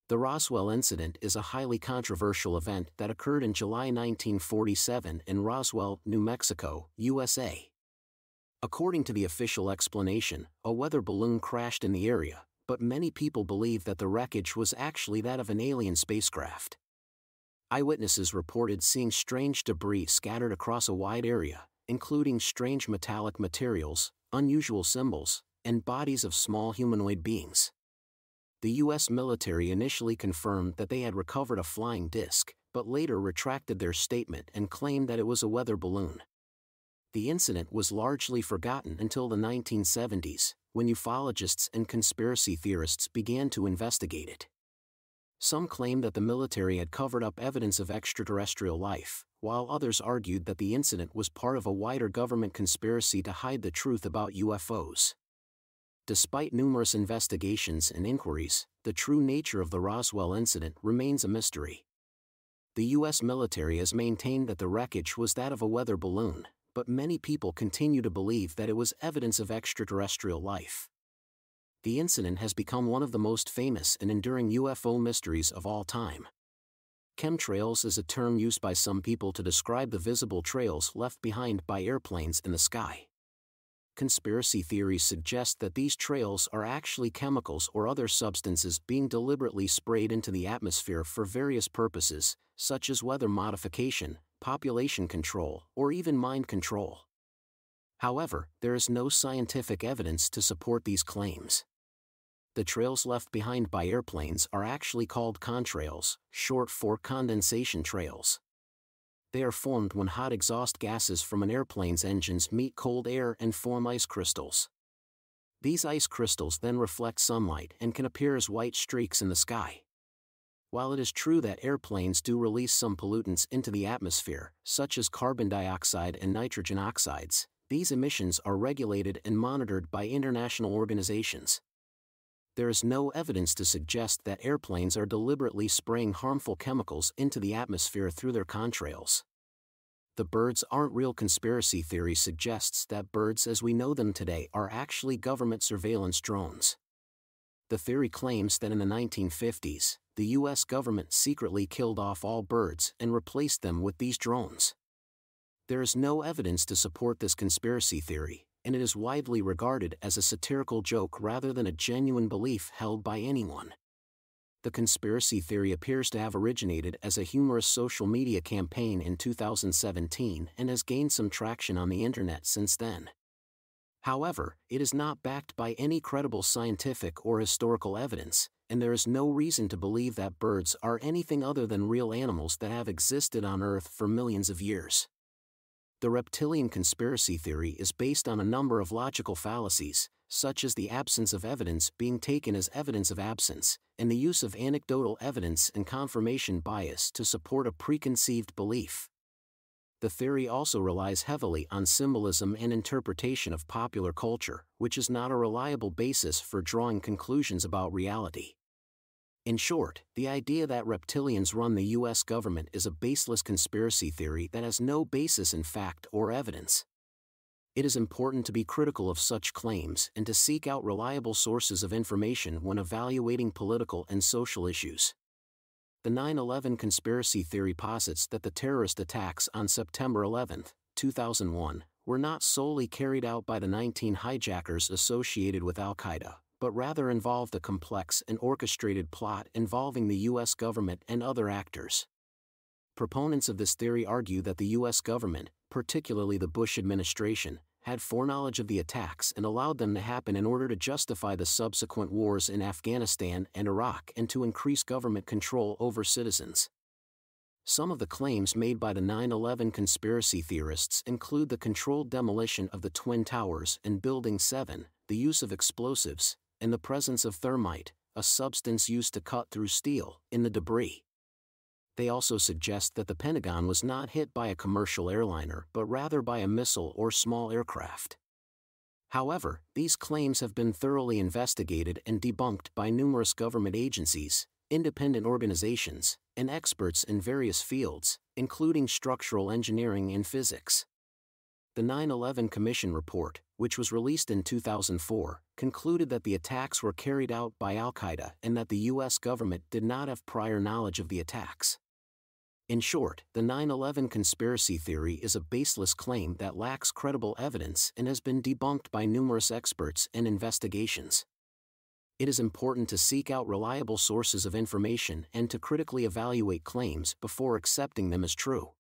The Roswell incident is a highly controversial event that occurred in July 1947 in Roswell, New Mexico, USA. According to the official explanation, a weather balloon crashed in the area, but many people believe that the wreckage was actually that of an alien spacecraft. Eyewitnesses reported seeing strange debris scattered across a wide area, including strange metallic materials, unusual symbols, and bodies of small humanoid beings. The U.S. military initially confirmed that they had recovered a flying disc, but later retracted their statement and claimed that it was a weather balloon. The incident was largely forgotten until the 1970s, when ufologists and conspiracy theorists began to investigate it. Some claim that the military had covered up evidence of extraterrestrial life, while others argued that the incident was part of a wider government conspiracy to hide the truth about UFOs. Despite numerous investigations and inquiries, the true nature of the Roswell incident remains a mystery. The U.S. military has maintained that the wreckage was that of a weather balloon, but many people continue to believe that it was evidence of extraterrestrial life. The incident has become one of the most famous and enduring UFO mysteries of all time. Chemtrails is a term used by some people to describe the visible trails left behind by airplanes in the sky. Conspiracy theories suggest that these trails are actually chemicals or other substances being deliberately sprayed into the atmosphere for various purposes, such as weather modification, population control, or even mind control. However, there is no scientific evidence to support these claims. The trails left behind by airplanes are actually called contrails, short for condensation trails. They are formed when hot exhaust gases from an airplane's engines meet cold air and form ice crystals. These ice crystals then reflect sunlight and can appear as white streaks in the sky. While it is true that airplanes do release some pollutants into the atmosphere, such as carbon dioxide and nitrogen oxides, these emissions are regulated and monitored by international organizations. There is no evidence to suggest that airplanes are deliberately spraying harmful chemicals into the atmosphere through their contrails. The birds aren't real conspiracy theory suggests that birds as we know them today are actually government surveillance drones. The theory claims that in the 1950s, the U.S. government secretly killed off all birds and replaced them with these drones. There is no evidence to support this conspiracy theory, and it is widely regarded as a satirical joke rather than a genuine belief held by anyone. The conspiracy theory appears to have originated as a humorous social media campaign in 2017 and has gained some traction on the internet since then. However, it is not backed by any credible scientific or historical evidence, and there is no reason to believe that birds are anything other than real animals that have existed on Earth for millions of years. The reptilian conspiracy theory is based on a number of logical fallacies, such as the absence of evidence being taken as evidence of absence, and the use of anecdotal evidence and confirmation bias to support a preconceived belief. The theory also relies heavily on symbolism and interpretation of popular culture, which is not a reliable basis for drawing conclusions about reality. In short, the idea that reptilians run the U.S. government is a baseless conspiracy theory that has no basis in fact or evidence. It is important to be critical of such claims and to seek out reliable sources of information when evaluating political and social issues. The 9/11 conspiracy theory posits that the terrorist attacks on September 11, 2001, were not solely carried out by the 19 hijackers associated with Al-Qaeda, but rather involved a complex and orchestrated plot involving the U.S. government and other actors. Proponents of this theory argue that the U.S. government, particularly the Bush administration, had foreknowledge of the attacks and allowed them to happen in order to justify the subsequent wars in Afghanistan and Iraq and to increase government control over citizens. Some of the claims made by the 9/11 conspiracy theorists include the controlled demolition of the Twin Towers and Building 7, the use of explosives, and the presence of thermite, a substance used to cut through steel, in the debris. They also suggest that the Pentagon was not hit by a commercial airliner but rather by a missile or small aircraft. However, these claims have been thoroughly investigated and debunked by numerous government agencies, independent organizations, and experts in various fields, including structural engineering and physics. The 9/11 Commission report, which was released in 2004, concluded that the attacks were carried out by al-Qaeda and that the U.S. government did not have prior knowledge of the attacks. In short, the 9/11 conspiracy theory is a baseless claim that lacks credible evidence and has been debunked by numerous experts and investigations. It is important to seek out reliable sources of information and to critically evaluate claims before accepting them as true.